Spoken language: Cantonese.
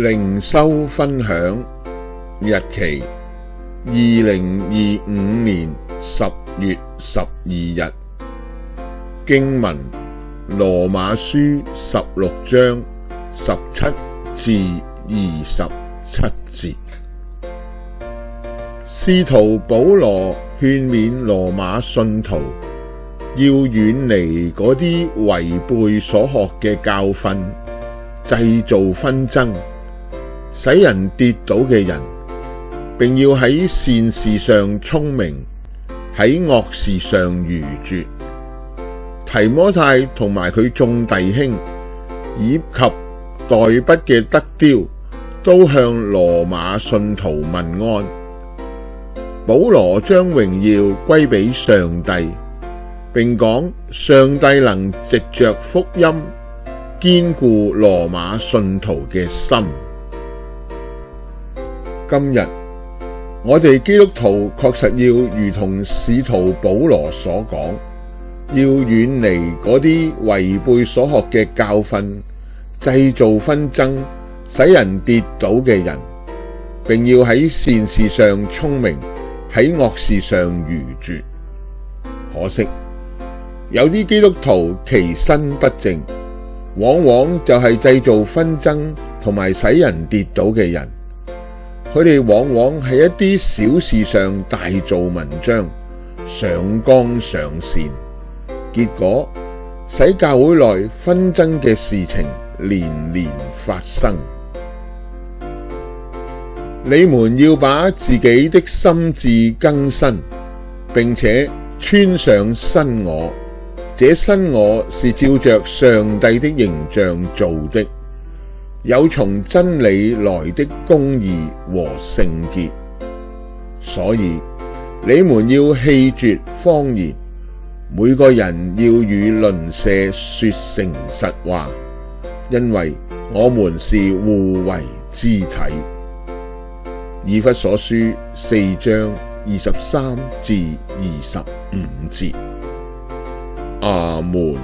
靈修分享，日期2025年10月12日，經文羅馬書16章17至27節。使徒保羅勸勉羅馬信徒要遠離嗰啲違背所學嘅教訓，製造紛爭，使人跌倒嘅人，並要喺善事上聰明，喺惡事上愚拙。提摩太同埋佢眾弟兄，以及代筆嘅德丟，都向羅馬信徒問安。保羅將榮耀歸俾上帝，並講上帝能藉着福音堅固羅馬信徒嘅心。今日我哋基督徒確實要如同使徒保羅所講，要遠離嗰啲違背所學嘅教訓，製造紛爭，使人跌倒嘅人，並要喺善事上聰明，喺惡事上愚拙。可惜有啲基督徒其身不正，往往就係製造紛爭同埋使人跌倒嘅人。佢哋往往喺一啲小事上大做文章，上綱上線，結果使教會內紛爭嘅事情連連發生。你們要把自己的心志更新，並且穿上新我，這新我是照着上帝的形象造的，有從真理來的公義和聖潔。所以你們要棄絕謊言，每個人要與鄰舍說誠實話，因為我們是互為肢體。以弗所書4章23至25節。阿們。